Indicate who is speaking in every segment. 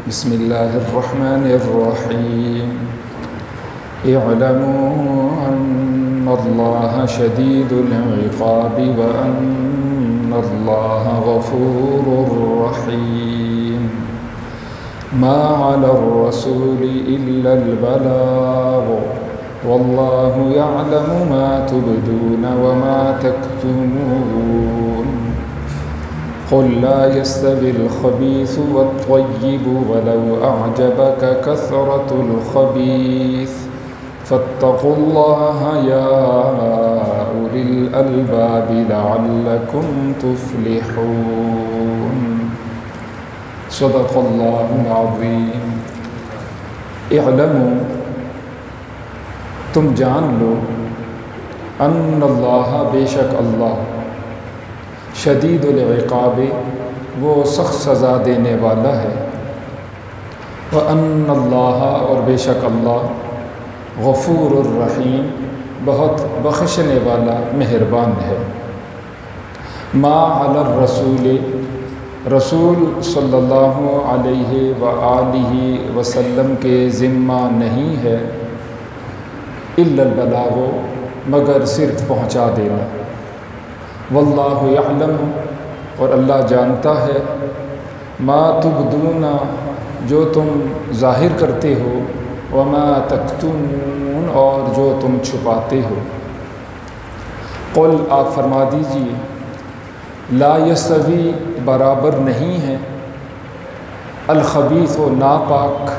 Speaker 1: بسم الله الرحمن الرحيم اعلموا أن الله شديد العقاب وأن الله غفور رحيم ما على الرسول إلا البلاغ والله يعلم ما تبدون وما تكتمون قل لا يستوي الخبيث والطيب ولو أعجبك كثرة الخبيث فاتقوا الله يا أولي الألباب لعلكم تفلحون صدق الله العظيم اعلموا تم جان لو ان اللہ بے شک اللہ شدید العقاب وہ سخت سزا دینے والا ہے وَأَنَّ اللَّهَ اور بے شک اللہ غفور الرحیم بہت بخشنے والا مہربان ہے ما علی الرسول رسول صلی اللہ علیہ وآلہ وسلم کے ذمہ نہیں ہے الا البلاغ مگر صرف پہنچا دینا واللہ یعلم اور اللہ جانتا ہے ما تبدون جو تم ظاہر کرتے ہو وما تکتمون اور جو تم چھپاتے ہو قل آپ فرما دیجئے لا یستوی برابر نہیں ہے الخبیث و ناپاک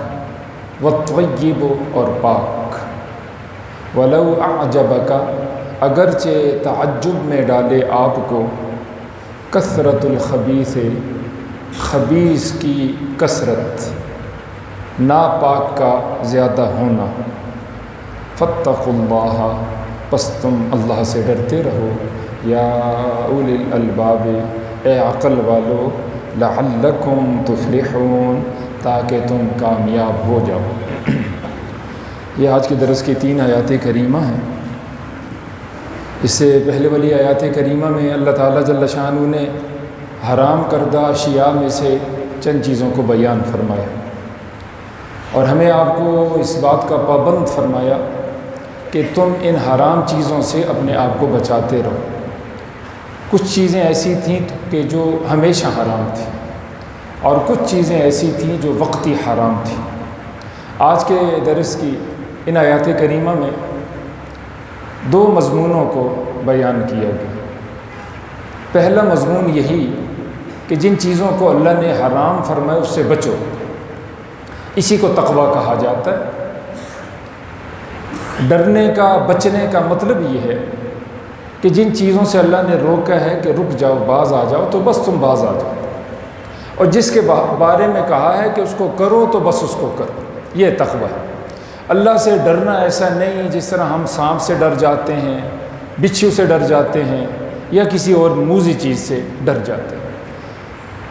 Speaker 1: والطیب اور پاک ولو اعجبک اگرچہ تعجب میں ڈالے آپ کو کثرت الخبیث خبیث کی کثرت ناپاک کا زیادہ ہونا فاتقوا اللہ پس تم اللہ سے ڈرتے رہو یا اولی الالباب اے عقل والو لعلکم تفلحون تاکہ تم کامیاب ہو جاؤ یہ آج کے درس کی 3 آیات کریمہ ہیں اس سے پہلے والی آیات کریمہ میں اللہ تعالیٰ جل شانہ نے حرام کردہ اشیاء میں سے چند چیزوں کو بیان فرمایا اور ہمیں آپ کو اس بات کا پابند فرمایا کہ تم ان حرام چیزوں سے اپنے آپ کو بچاتے رہو کچھ چیزیں ایسی تھیں کہ جو ہمیشہ حرام تھیں اور کچھ چیزیں ایسی تھیں جو وقتی حرام تھیں آج کے درس کی ان آیات کریمہ میں 2 مضمونوں کو بیان کیا گیا پہلا مضمون یہی کہ جن چیزوں کو اللہ نے حرام فرمایا اس سے بچو اسی کو تقویٰ کہا جاتا ہے ڈرنے کا بچنے کا مطلب یہ ہے کہ جن چیزوں سے اللہ نے روکا ہے کہ رک جاؤ باز آ جاؤ تو بس تم باز آ جاؤ اور جس کے بارے میں کہا ہے کہ اس کو کرو تو بس اس کو کرو یہ تقویٰ ہے اللہ سے ڈرنا ایسا نہیں جس طرح ہم سانپ سے ڈر جاتے ہیں بچھو سے ڈر جاتے ہیں یا کسی اور موذی چیز سے ڈر جاتے ہیں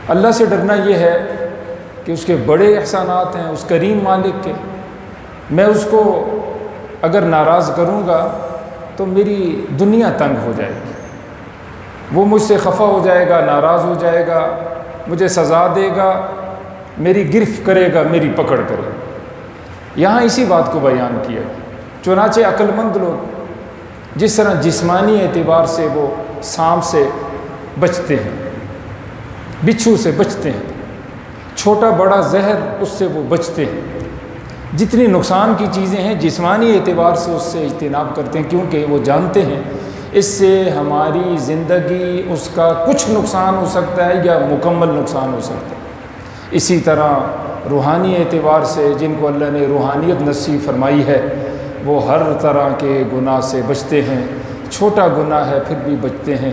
Speaker 1: اللہ سے ڈرنا یہ ہے کہ اس کے بڑے احسانات ہیں اس کریم مالک کے میں اس کو اگر ناراض کروں گا تو میری دنیا تنگ ہو جائے گی وہ مجھ سے خفا ہو جائے گا ناراض ہو جائے گا مجھے سزا دے گا میری گرفت کرے گا میری پکڑ کرے گا یہاں اسی بات کو بیان کیا چنانچہ عقل مند لوگ جس طرح جسمانی اعتبار سے وہ سانپ سے بچتے ہیں بچھو سے بچتے ہیں چھوٹا بڑا زہر اس سے وہ بچتے ہیں جتنی نقصان کی چیزیں ہیں جسمانی اعتبار سے اس سے اجتناب کرتے ہیں کیونکہ وہ جانتے ہیں اس سے ہماری زندگی اس کا کچھ نقصان ہو سکتا ہے یا مکمل نقصان ہو سکتا ہے اسی طرح روحانی اعتبار سے جن کو اللہ نے روحانیت نصیب فرمائی ہے وہ ہر طرح کے گناہ سے بچتے ہیں چھوٹا گناہ ہے پھر بھی بچتے ہیں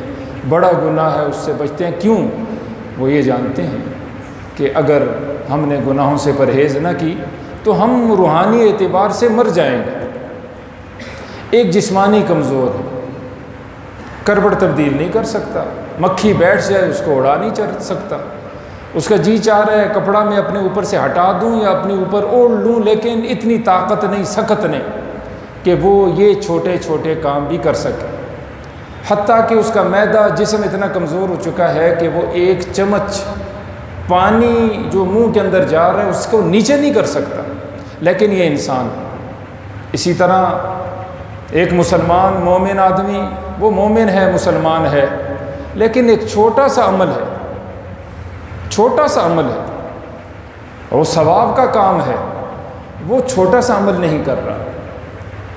Speaker 1: بڑا گناہ ہے اس سے بچتے ہیں کیوں وہ یہ جانتے ہیں کہ اگر ہم نے گناہوں سے پرہیز نہ کی تو ہم روحانی اعتبار سے مر جائیں گے ایک جسمانی کمزور ہے کروٹ تبدیل نہیں کر سکتا مکھی بیٹھ جائے اس کو اڑا نہیں چڑھ سکتا اس کا جی چاہ رہا ہے کپڑا میں اپنے اوپر سے ہٹا دوں یا اپنے اوپر اوڑھ لوں لیکن اتنی طاقت نہیں سخت نہیں کہ وہ یہ چھوٹے چھوٹے کام بھی کر سکے حتیٰ کہ اس کا معدہ جسم اتنا کمزور ہو چکا ہے کہ وہ 1 چمچ پانی جو منہ کے اندر جا رہا ہے اس کو نیچے نہیں کر سکتا، لیکن یہ انسان۔ اسی طرح ایک مسلمان مومن آدمی، وہ مومن ہے، مسلمان ہے، لیکن ایک چھوٹا سا عمل ہے، چھوٹا سا عمل ہے، وہ ثواب کا کام ہے، وہ چھوٹا سا عمل نہیں کر رہا۔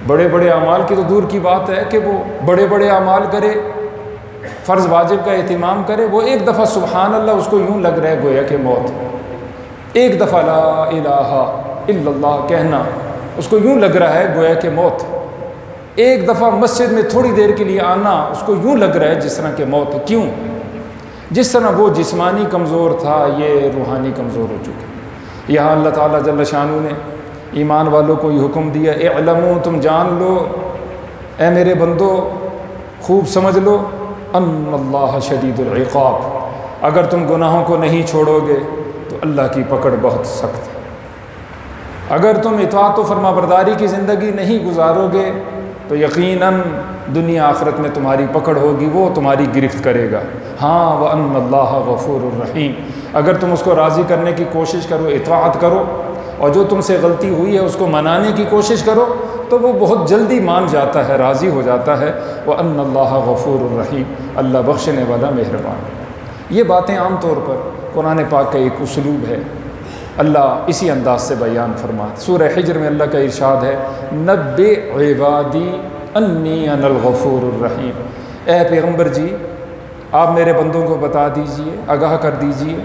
Speaker 1: بڑے بڑے اعمال کی تو دور کی بات ہے کہ وہ بڑے بڑے اعمال کرے، فرض واجب کا اہتمام کرے، وہ ایک دفعہ سبحان اللہ اس کو یوں لگ رہا ہے گویا کہ موت، ایک دفعہ لا الہ الا اللہ کہنا اس کو یوں لگ رہا ہے گویا کہ موت، ایک دفعہ مسجد میں تھوڑی دیر کے لیے آنا اس کو یوں لگ رہا ہے جس طرح کہ موت ہے۔ کیوں؟ جس طرح وہ جسمانی کمزور تھا، یہ روحانی کمزور ہو چکا۔ یہاں اللہ تعالیٰ جل شانہ نے ایمان والوں کو یہ حکم دیا، اعلموا، تم جان لو، اے میرے بندو خوب سمجھ لو، ان اللہ شدید العقاب، اگر تم گناہوں کو نہیں چھوڑو گے تو اللہ کی پکڑ بہت سخت ہے۔ اگر تم اطاعت و فرما برداری کی زندگی نہیں گزارو گے تو یقیناً دنیا آخرت میں تمہاری پکڑ ہوگی، وہ تمہاری گرفت کرے گا۔ ہاں وَأَنَّ اللَّهَ غَفُورٌ الرحیم، اگر تم اس کو راضی کرنے کی کوشش کرو، اطاعت کرو، اور جو تم سے غلطی ہوئی ہے اس کو منانے کی کوشش کرو تو وہ بہت جلدی مان جاتا ہے، راضی ہو جاتا ہے۔ وَأَنَّ اللَّهَ غَفُورٌ الرحیم، اللہ بخشنے والا مہربان ہے۔ یہ باتیں عام طور پر قرآن پاک کا ایک اسلوب ہے، اللہ اسی انداز سے بیان فرماتا۔ سورہ حجر میں اللہ کا ارشاد ہے، نَبِّئْ عِبَادِي أَنِّي أَنَا الْغَفُورُ الرَّحِيمُ، اے پیغمبر جی آپ میرے بندوں کو بتا دیجئے، آگاہ کر دیجئے،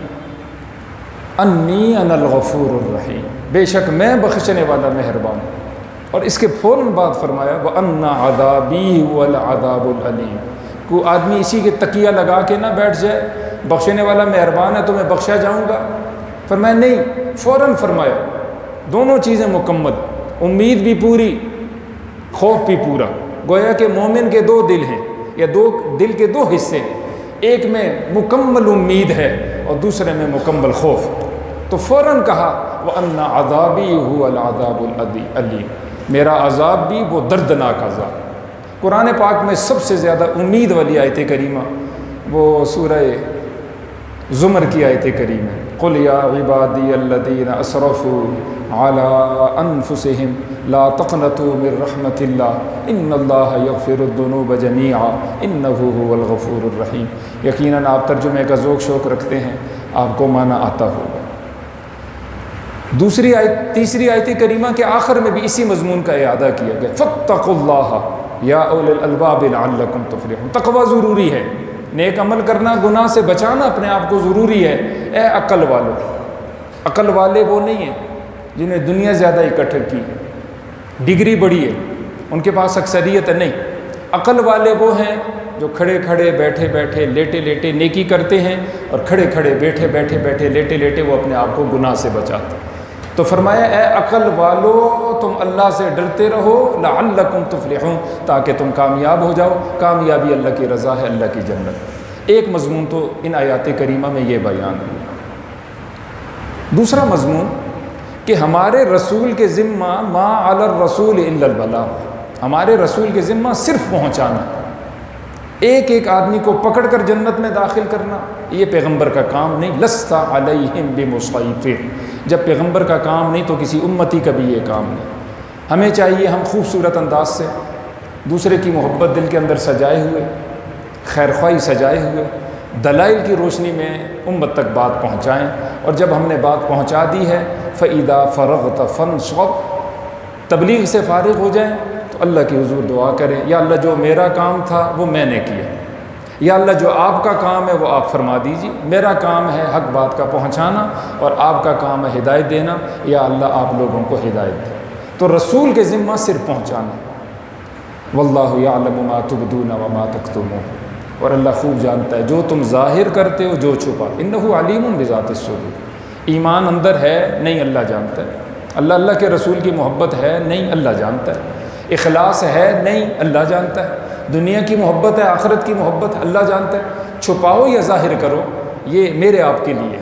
Speaker 1: انی انا الغفور الرحیم، بے شک میں بخشنے والا مہربان ہوں۔ اور اس کے فوراً بعد فرمایا وَأَنَّ عَذَابِي هُوَ الْعَذَابُ الْأَلِيمُ، کوئی آدمی اسی کے تکیہ لگا کے نہ بیٹھ جائے، بخشنے والا مہربان ہے تو میں بخشا جاؤں گا، فرمایا نہیں، فوراً فرمایا دونوں چیزیں مکمل، امید بھی پوری، خوف بھی پورا۔ گویا کہ مومن کے دو دل ہیں، یا دل کے دو حصے ہیں، ایک میں مکمل امید ہے اور دوسرے میں مکمل خوف۔ تو فوراً کہا وَأَنَّ عَذَابِي هُوَ الْعَذَابُ الْأَلِيمُ، میرا عذاب بھی وہ دردناک عذاب۔ قرآن پاک میں سب سے زیادہ امید والی آیت کریمہ وہ سورہ زمر کی آیت کریمہ ہے، قُلْ يَا عِبَادِيَ الَّذِينَ أَسْرَفُوا عَلَىٰ أَنفُسِهِمْ لَا تَقْنَطُوا مِن رَحْمَةِ اللَّهِ إِنَّ اللَّهَ يَغْفِرُ الذُّنُوبَ جَمِيعًا إِنَّهُ هُوَ الْغَفُورُ الرَّحِيمُ۔ یقیناً آپ ترجمے کا ذوق شوق رکھتے ہیں، آپ کو معنی آتا ہوگا۔ تیسری آیت کریمہ کے آخر میں بھی اسی مضمون کا اعادہ کیا گیا، فَاتَّقُوا اللَّهَ يَا أُولِي الْأَلْبَابِ لَعَلَّكُمْ تُفْلِحُونَ، تقوی ضروری ہے، نیک عمل کرنا، گناہ سے بچانا اپنے آپ کو ضروری ہے۔ اے عقل والو، عقل والے وہ نہیں ہیں جنہیں دنیا زیادہ اکٹھے کی، ڈگری بڑی ہے، ان کے پاس اکثریت ہے، نہیں، عقل والے وہ ہیں جو کھڑے کھڑے بیٹھے بیٹھے لیٹے لیٹے نیکی کرتے ہیں، اور کھڑے کھڑے بیٹھے بیٹھے لیٹے لیٹے وہ اپنے آپ کو گناہ سے بچاتے ہیں۔ تو فرمایا اے عقل والو تم اللہ سے ڈرتے رہو، لعلکم تفلحون، تاکہ تم کامیاب ہو جاؤ۔ کامیابی اللہ کی رضا ہے، اللہ کی جنت۔ ایک مضمون تو ان آیات کریمہ میں یہ بیان ہوا۔ دوسرا مضمون کہ ہمارے رسول کے ذمہ ما علی الرسول الا البلاغ، ہمارے رسول کے ذمہ صرف پہنچانا، ایک ایک آدمی کو پکڑ کر جنت میں داخل کرنا یہ پیغمبر کا کام نہیں۔ لست علیہم بمسیطر، جب پیغمبر کا کام نہیں تو کسی امتی کا بھی یہ کام نہیں۔ ہمیں چاہیے ہم خوبصورت انداز سے دوسرے کی محبت دل کے اندر سجائے ہوئے، خیرخواہی سجائے ہوئے، دلائل کی روشنی میں امت تک بات پہنچائیں، اور جب ہم نے بات پہنچا دی ہے فَإِذَا فَرَغْتَ فَانْصَبْ، تبلیغ سے فارغ ہو جائیں تو اللہ کی حضور دعا کریں، یا اللہ جو میرا کام تھا وہ میں نے کیا، یا اللہ جو آپ کا کام ہے وہ آپ فرما دیجیے، میرا کام ہے حق بات کا پہنچانا اور آپ کا کام ہے ہدایت دینا، یا اللہ آپ لوگوں کو ہدایت دیں۔ تو رسول کے ذمہ صرف پہنچانا، واللہ یعلم ما تبدون وما تکتمون، اور اللہ خوب جانتا ہے جو تم ظاہر کرتے ہو جو چھپا، انہ علیم بذات الصدور۔ ایمان اندر ہے نہیں اللہ جانتا ہے، اللہ کے رسول کی محبت ہے نہیں اللہ جانتا ہے، اخلاص ہے نہیں اللہ جانتا ہے، دنیا کی محبت ہے آخرت کی محبت اللہ جانتا ہے۔ چھپاؤ یا ظاہر کرو یہ میرے آپ کے لیے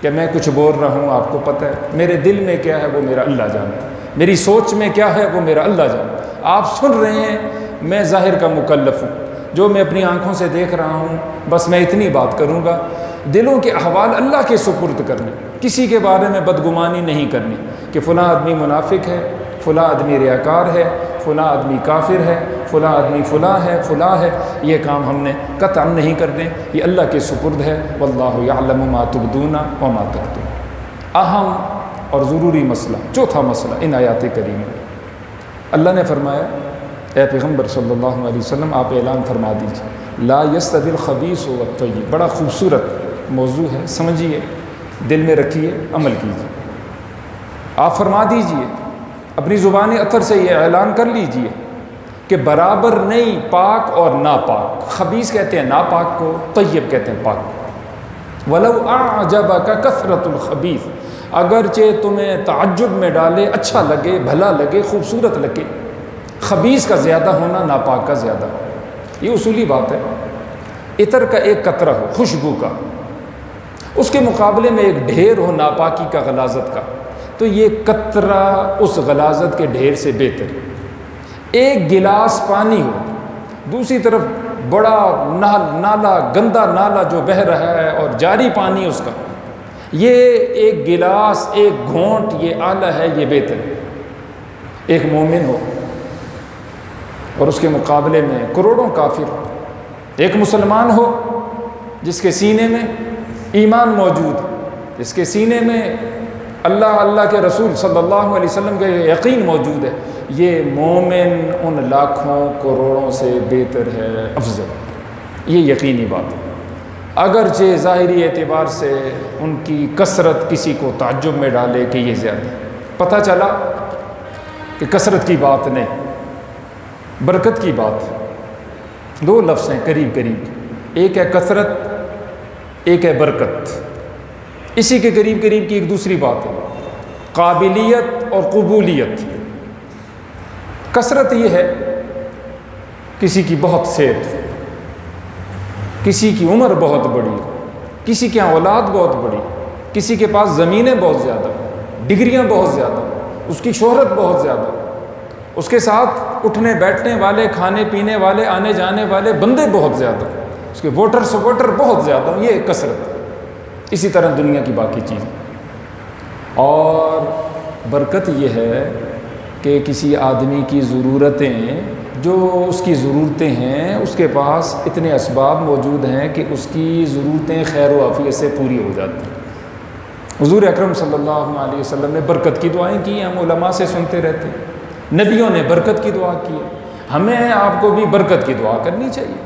Speaker 1: کہ میں کچھ بول رہا ہوں آپ کو پتہ ہے، میرے دل میں کیا ہے وہ میرا اللہ جانتا ہے، میری سوچ میں کیا ہے وہ میرا اللہ جانتا ہے۔ آپ سن رہے ہیں، میں ظاہر کا مکلف ہوں، جو میں اپنی آنکھوں سے دیکھ رہا ہوں بس میں اتنی بات کروں گا، دلوں کے احوال اللہ کے سپرد کرنے، کسی کے بارے میں بدگمانی نہیں کرنی کہ فلاں آدمی منافق ہے، فلاں آدمی ریاکار ہے، فلاں آدمی کافر ہے، فلاں آدمی فلاں ہے، یہ کام ہم نے قطعا نہیں کرنے، یہ اللہ کے سپرد ہے۔ واللہ یعلم ما تبدون وما تکتمون۔ اہم اور ضروری مسئلہ، چوتھا مسئلہ ان آیات کریمہ میں اللہ نے فرمایا، اے پیغمبر صلی اللہ علیہ وسلم آپ اعلان فرما دیجیے، لا یستوی الخبیث والطیب۔ بڑا خوبصورت موضوع ہے، سمجھیے، دل میں رکھیے، عمل کیجیے۔ آپ فرما دیجیے، اپنی زبان اطہر سے یہ اعلان کر لیجیے کہ برابر نہیں پاک اور ناپاک۔ خبیث کہتے ہیں ناپاک کو، طیب کہتے ہیں پاک کو۔ وَلَوْ أَعْجَبَكَ كَثْرَةُ الْخَبِيثِ، اگرچہ تمہیں تعجب میں ڈالے، اچھا لگے، بھلا لگے، خوبصورت لگے، خبیث کا زیادہ ہونا، ناپاک کا زیادہ ہونا، یہ اصولی بات ہے۔ عطر کا ایک قطرہ ہو خوشبو کا، اس کے مقابلے میں ایک ڈھیر ہو ناپاکی کا، غلاظت کا، تو یہ قطرہ اس غلاظت کے ڈھیر سے بہتر۔ ایک گلاس پانی ہو، دوسری طرف بڑا نالا، گندا نالا جو بہہ رہا ہے اور جاری پانی اس کا، یہ ایک گلاس، ایک گھونٹ، یہ اعلیٰ ہے، یہ بہتر ہے۔ ایک مومن ہو اور اس کے مقابلے میں کروڑوں کافر، ایک مسلمان ہو جس کے سینے میں ایمان موجود، جس کے سینے میں اللہ کے رسول صلی اللہ علیہ وسلم کا یقین موجود ہے، یہ مومن ان لاکھوں کروڑوں سے بہتر ہے، افضل، یہ یقینی بات ہے۔ اگرچہ ظاہری اعتبار سے ان کی کثرت کسی کو تعجب میں ڈالے کہ یہ زیادہ ہے، پتہ چلا کہ کثرت کی بات نہیں، برکت کی بات۔ دو لفظ ہیں قریب قریب، ایک ہے کثرت، ایک ہے برکت، اسی کے قریب قریب کی ایک دوسری بات ہے، قابلیت اور قبولیت۔ کثرت یہ ہے کسی کی بہت صحت، کسی کی عمر بہت بڑی، کسی کی اولاد بہت بڑی، کسی کے پاس زمینیں بہت زیادہ، ڈگریاں بہت زیادہ، اس کی شہرت بہت زیادہ، اس کے ساتھ اٹھنے بیٹھنے والے، کھانے پینے والے، آنے جانے والے بندے بہت زیادہ، اس کے ووٹر سپورٹر بہت زیادہ، یہ کثرت۔ اسی طرح دنیا کی باقی چیزیں۔ اور برکت یہ ہے کہ کسی آدمی کی ضرورتیں، جو اس کی ضرورتیں ہیں، اس کے پاس اتنے اسباب موجود ہیں کہ اس کی ضرورتیں خیر و عافیت سے پوری ہو جاتی ہیں۔ حضور اکرم صلی اللہ علیہ وسلم نے برکت کی دعائیں کی، ہم علماء سے سنتے رہتے ہیں، نبیوں نے برکت کی دعا کی ہے، ہمیں آپ کو بھی برکت کی دعا کرنی چاہیے۔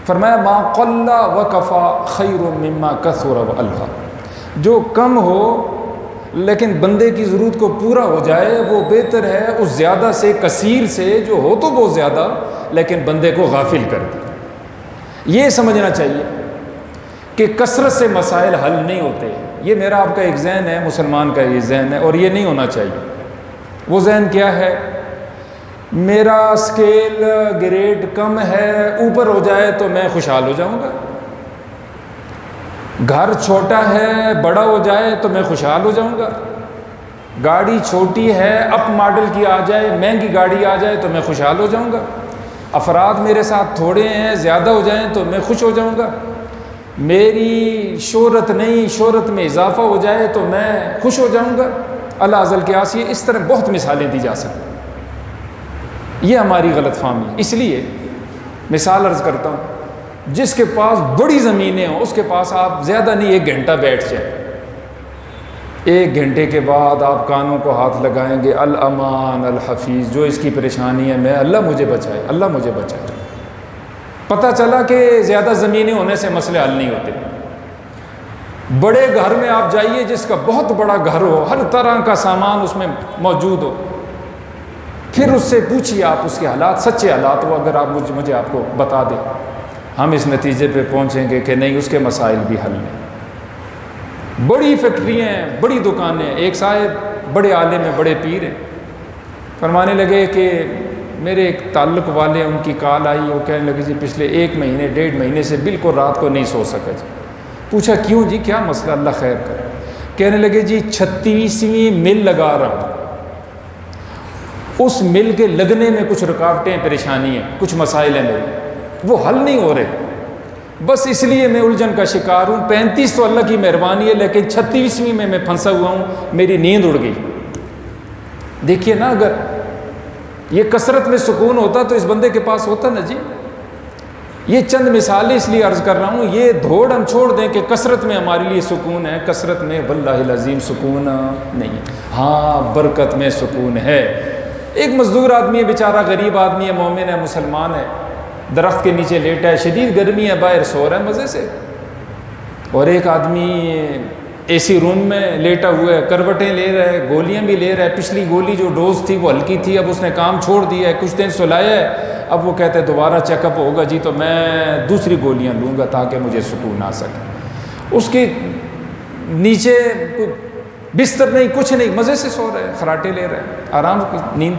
Speaker 1: فرمایا ما قل وکفا خیر مما کثر والہا، جو کم ہو لیکن بندے کی ضرورت کو پورا ہو جائے وہ بہتر ہے اس زیادہ سے، کثیر سے، جو ہو تو بہت زیادہ لیکن بندے کو غافل کر دے۔ یہ سمجھنا چاہیے کہ کثرت سے مسائل حل نہیں ہوتے۔ یہ میرا آپ کا ایک ذہن ہے، مسلمان کا یہ ذہن ہے، اور یہ نہیں ہونا چاہیے۔ وہ ذہن کیا ہے؟ میرا اسکیل گریڈ کم ہے، اوپر ہو جائے تو میں خوشحال ہو جاؤں گا، گھر چھوٹا ہے بڑا ہو جائے تو میں خوشحال ہو جاؤں گا، گاڑی چھوٹی ہے اپ ماڈل کی آ جائے، مہنگی گاڑی آ جائے تو میں خوشحال ہو جاؤں گا، افراد میرے ساتھ تھوڑے ہیں زیادہ ہو جائیں تو میں خوش ہو جاؤں گا، میری شہرت نہیں، شہرت میں اضافہ ہو جائے تو میں خوش ہو جاؤں گا، اللہ ازل کے آسیے۔ اس طرح بہت مثالیں دی جا سکتی، یہ ہماری غلط فہمی ہے۔ اس لیے مثال عرض کرتا ہوں، جس کے پاس بڑی زمینیں ہوں اس کے پاس آپ زیادہ نہیں 1 گھنٹہ بیٹھ جائیں، 1 گھنٹے کے بعد آپ کانوں کو ہاتھ لگائیں گے، الامان الحفیظ، جو اس کی پریشانی ہے میں، اللہ مجھے بچائے، اللہ مجھے بچائے۔ پتہ چلا کہ زیادہ زمینیں ہونے سے مسئلے حل نہیں ہوتے۔ بڑے گھر میں آپ جائیے جس کا بہت بڑا گھر ہو، ہر طرح کا سامان اس میں موجود ہو، پھر اس سے پوچھیے آپ اس کے حالات، سچے حالات وہ اگر آپ مجھے آپ کو بتا دیں، ہم اس نتیجے پہ پہنچیں گے کہ نہیں، اس کے مسائل بھی حل نہیں۔ بڑی فیکٹریاں ہیں، بڑی دکانیں، ایک صاحب بڑے عالم ہیں، بڑے پیر ہیں، فرمانے لگے کہ میرے ایک تعلق والے، ان کی کال آئی، وہ کہنے لگے جی پچھلے 1 مہینے 1.5 مہینے سے بالکل رات کو نہیں سو سکا جی۔ پوچھا کیوں جی، کیا مسئلہ؟ اللہ خیر کرے۔ کہنے لگے جی 36ویں مل لگا رہا ہوں، اس مل کے لگنے میں کچھ رکاوٹیں، پریشانی ہیں، کچھ مسائل ہیں میرے، وہ حل نہیں ہو رہے۔ بس اس لیے میں الجھن کا شکار ہوں. 35 تو اللہ کی مہربانی ہے، لیکن 36ویں میں پھنسا ہوا ہوں، میری نیند اڑ گئی. دیکھیے نا، اگر یہ کثرت میں سکون ہوتا تو اس بندے کے پاس ہوتا نا جی. یہ چند مثالیں اس لیے عرض کر رہا ہوں، یہ دھوڑ ہم چھوڑ دیں کہ کثرت میں ہمارے لیے سکون ہے. کثرت میں واللہ العظیم سکون نہیں. ہاں برکت میں سکون ہے. ایک مزدور آدمی ہے بیچارہ، غریب آدمی ہے، مومن ہے، مسلمان ہے، درخت کے نیچے لیٹا ہے، شدید گرمی ہے، باہر سو رہا ہے مزے سے. اور ایک آدمی اے سی روم میں لیٹا ہوا ہے، کروٹیں لے رہا ہے، گولیاں بھی لے رہا ہے. پچھلی گولی جو ڈوز تھی وہ ہلکی تھی، اب اس نے کام چھوڑ دیا ہے، کچھ دن سلایا ہے. اب وہ کہتے ہیں دوبارہ چیک اپ ہوگا جی تو میں دوسری گولیاں لوں گا تاکہ مجھے سکون آ سکے. اس کے نیچے بستر نہیں، کچھ نہیں، مزے سے سو رہے ہیں، خراٹے لے رہے ہیں، آرام کی نیند.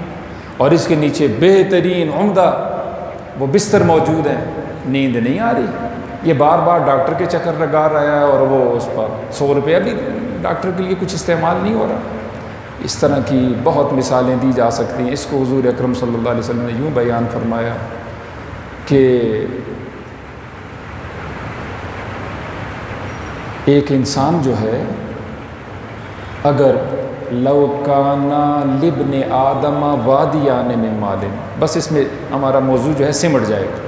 Speaker 1: اور اس کے نیچے بہترین عمدہ وہ بستر موجود ہے، نیند نہیں آ رہی. یہ بار بار ڈاکٹر کے چکر لگا رہا ہے اور وہ اس پر 100 روپیہ بھی ڈاکٹر کے لیے کچھ استعمال نہیں ہو رہا. اس طرح کی بہت مثالیں دی جا سکتی ہیں. اس کو حضور اکرم صلی اللہ علیہ وسلم نے یوں بیان فرمایا کہ ایک انسان جو ہے، اگر لو کانا لابن آدم وادیان من مال، بس اس میں ہمارا موضوع جو ہے سمٹ جائے گا.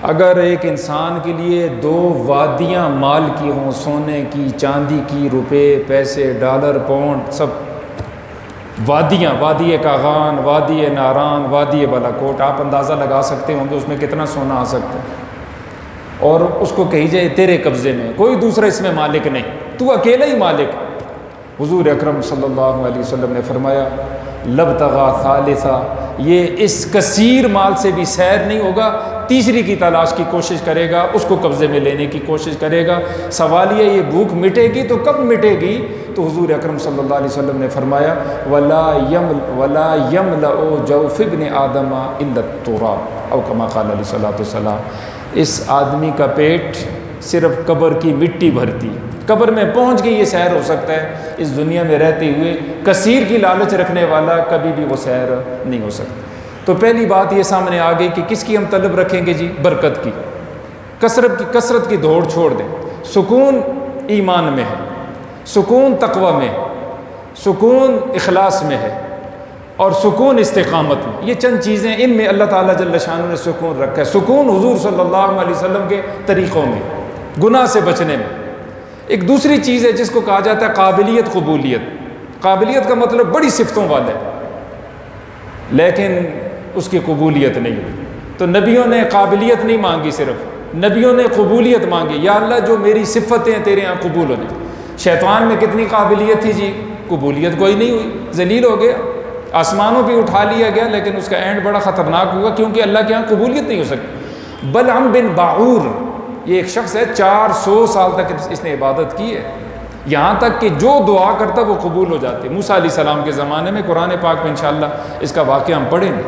Speaker 1: اگر ایک انسان کے لیے 2 وادیاں مال کی ہوں، سونے کی، چاندی کی، روپے، پیسے، ڈالر، پاؤنڈ، سب وادیاں، وادی کاغان، وادی ناران، وادی بالاکوٹ، آپ اندازہ لگا سکتے ہوں گے اس میں کتنا سونا آ سکتا ہے. اور اس کو کہی جائے تیرے قبضے میں، کوئی دوسرا اس میں مالک نہیں، تو اکیلا ہی مالک. حضور اکرم صلی اللہ علیہ وسلم نے فرمایا لبتغا ثالثا، یہ اس کثیر مال سے بھی سیر نہیں ہوگا، تیسری کی تلاش کی کوشش کرے گا، اس کو قبضے میں لینے کی کوشش کرے گا. سوال یہ بھوک مٹے گی تو کب مٹے گی؟ تو حضور اکرم صلی اللہ علیہ وسلم نے فرمایا ولا يملأ جوف ابن آدم الا التراب، او کما قال علیہ الصلوۃ والسلام. اس آدمی کا پیٹ صرف قبر کی مٹی بھرتی، قبر میں پہنچ کے یہ سیر ہو سکتا ہے. اس دنیا میں رہتے ہوئے کثیر کی لالچ رکھنے والا کبھی بھی وہ سیر نہیں ہو سکتا. تو پہلی بات یہ سامنے آ گئی کہ کس کی ہم طلب رکھیں گے جی؟ برکت کی. کثرت کی دوڑ چھوڑ دیں. سکون ایمان میں ہے، سکون تقوی میں ہے، سکون اخلاص میں ہے، اور سکون استقامت میں. یہ چند چیزیں، ان میں اللہ تعالیٰ جل شانہ نے سکون رکھا ہے. سکون حضور صلی اللہ علیہ وسلم کے طریقوں میں، گناہ سے بچنے میں. ایک دوسری چیز ہے جس کو کہا جاتا ہے قابلیت قبولیت. قابلیت کا مطلب بڑی صفتوں والا ہے لیکن اس کی قبولیت نہیں ہوئی. تو نبیوں نے قابلیت نہیں مانگی، صرف نبیوں نے قبولیت مانگی. یا اللہ جو میری صفتیں ہیں تیرے ہاں قبول ہو جائیں. شیطان میں کتنی قابلیت تھی جی، قبولیت کوئی نہیں ہوئی، ذلیل ہو گیا، آسمانوں پہ اٹھا لیا گیا، لیکن اس کا اینڈ بڑا خطرناک ہوا کیونکہ اللہ کے ہاں قبولیت نہیں ہو سکتی. بلعم بن باعور یہ ایک شخص ہے، 400 سال تک اس نے عبادت کی ہے، یہاں تک کہ جو دعا کرتا وہ قبول ہو جاتی. موسیٰ علیہ السلام کے زمانے میں، قرآن پاک میں انشاءاللہ اس کا واقعہ ہم پڑھیں گے.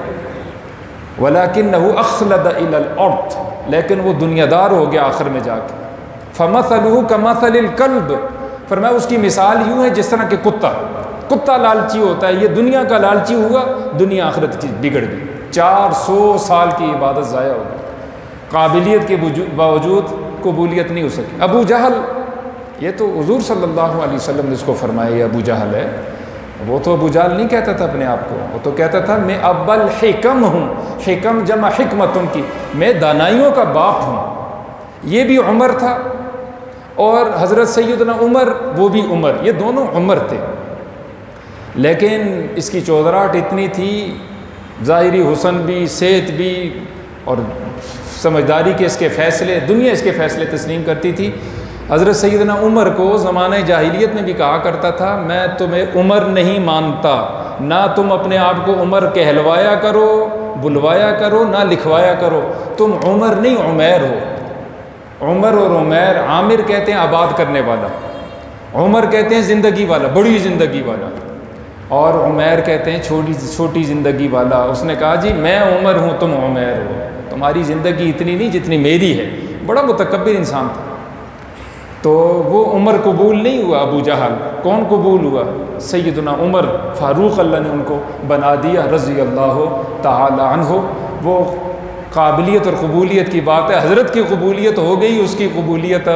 Speaker 1: وَلَكِنَّهُ أَخْلَدَ إِلَى الْأَرْضِ، لیکن وہ دنیا دار ہو گیا آخر میں جا کے. فَمَثَلُهُ كَمَثَلِ الْكَلْبِ، فرمایا اس کی مثال یوں ہے جس طرح کہ کتا لالچی ہوتا ہے. یہ دنیا کا لالچی ہوا، دنیا آخرت کی بگڑ گئی. 400 سال کی عبادت ضائع ہو گئی، قابلیت کے باوجود قبولیت نہیں ہو سکی. ابو جہل، یہ تو حضور صلی اللہ علیہ وسلم نے اس کو فرمایا یہ ابو جہل ہے. وہ تو ابو جہل نہیں کہتا تھا اپنے آپ کو، وہ تو کہتا تھا میں ابا الحکم ہوں. حکم جمع حکمتوں کی، میں دانائیوں کا باپ ہوں. یہ بھی عمر تھا، اور حضرت سیدنا عمر وہ بھی عمر، یہ دونوں عمر تھے. لیکن اس کی چودراہٹ اتنی تھی، ظاہری حسن بھی، صحت بھی، اور سمجھداری کے اس کے فیصلے، دنیا اس کے فیصلے تسلیم کرتی تھی. حضرت سیدنا عمر کو زمانہ جاہلیت میں بھی کہا کرتا تھا میں تمہیں عمر نہیں مانتا، نہ تم اپنے آپ کو عمر کہلوایا کرو، بلوایا کرو، نہ لکھوایا کرو، تم عمر نہیں عمیر ہو. عمر اور عمیر، عامر کہتے ہیں آباد کرنے والا، عمر کہتے ہیں زندگی والا، بڑی زندگی والا، اور عمیر کہتے ہیں چھوٹی زندگی والا. اس نے کہا جی میں عمر ہوں، تم عمیر ہو، تمہاری زندگی اتنی نہیں جتنی میری ہے. بڑا متکبر انسان تھا. تو وہ عمر قبول نہیں ہوا ابو جہل. کون قبول ہوا؟ سیدنا عمر فاروق، اللہ نے ان کو بنا دیا رضی اللہ تعالی عنہ. وہ قابلیت اور قبولیت کی بات ہے، حضرت کی قبولیت ہو گئی، اس کی قبولیت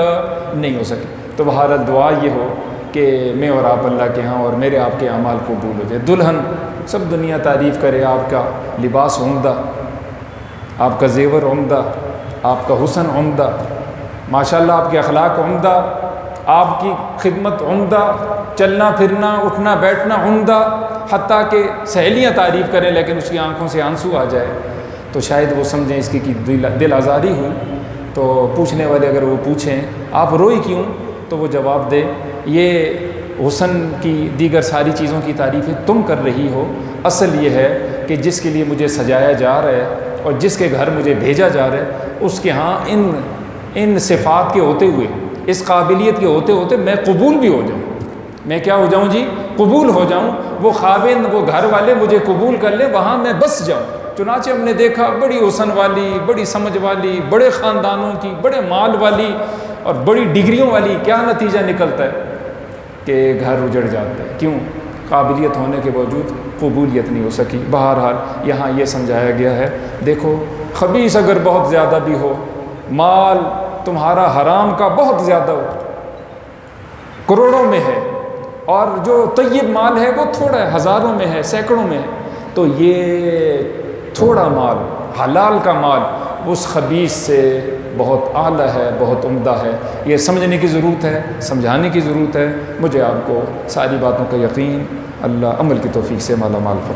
Speaker 1: نہیں ہو سکی۔ تو بہرحال دعا یہ ہو کہ میں اور آپ اللہ کے ہاں اور میرے آپ کے اعمال قبول ہو جائے۔ دلہن سب دنیا تعریف کرے، آپ کا لباس عمدہ، آپ کا زیور عمدہ، آپ کا حسن عمدہ، ماشاءاللہ آپ کے اخلاق عمدہ، آپ کی خدمت عمدہ، چلنا پھرنا اٹھنا بیٹھنا عمدہ، حتیٰ کہ سہیلیاں تعریف کریں لیکن اس کی آنکھوں سے آنسو آ جائے تو شاید وہ سمجھیں اس کی دل آزاری ہوئی۔ تو پوچھنے والے اگر وہ پوچھیں آپ روئی کیوں، تو وہ جواب دے یہ حسن کی دیگر ساری چیزوں کی تعریفیں تم کر رہی ہو، اصل یہ ہے کہ جس کے لیے مجھے سجایا جا رہا ہے اور جس کے گھر مجھے بھیجا جا رہا ہے اس کے ہاں ان صفات کے ہوتے ہوئے، اس قابلیت کے ہوتے ہوتے میں قبول بھی ہو جاؤں۔ میں کیا ہو جاؤں جی؟ قبول ہو جاؤں، وہ خاوند وہ گھر والے مجھے قبول کر لیں، وہاں میں بس جاؤں۔ چنانچہ ہم نے دیکھا بڑی حسن والی، بڑی سمجھ والی، بڑے خاندانوں کی، بڑے مال والی اور بڑی ڈگریوں والی، کیا نتیجہ نکلتا ہے کہ گھر اجڑ جاتا ہے۔ کیوں؟ قابلیت ہونے کے باوجود قبولیت نہیں ہو سکی۔ بہرحال یہاں یہ سمجھایا گیا ہے، دیکھو خبیث اگر بہت زیادہ بھی ہو، مال تمہارا حرام کا بہت زیادہ ہو، کروڑوں میں ہے، اور جو طیب مال ہے وہ تھوڑا ہے، ہزاروں میں ہے، سینکڑوں میں ہے، تو یہ تھوڑا مال، حلال کا مال، اس خبیث سے بہت اعلیٰ ہے، بہت عمدہ ہے۔ یہ سمجھنے کی ضرورت ہے، سمجھانے کی ضرورت ہے۔ مجھے آپ کو ساری باتوں کا یقین، اللہ عمل کی توفیق سے مالا مال فرمائے۔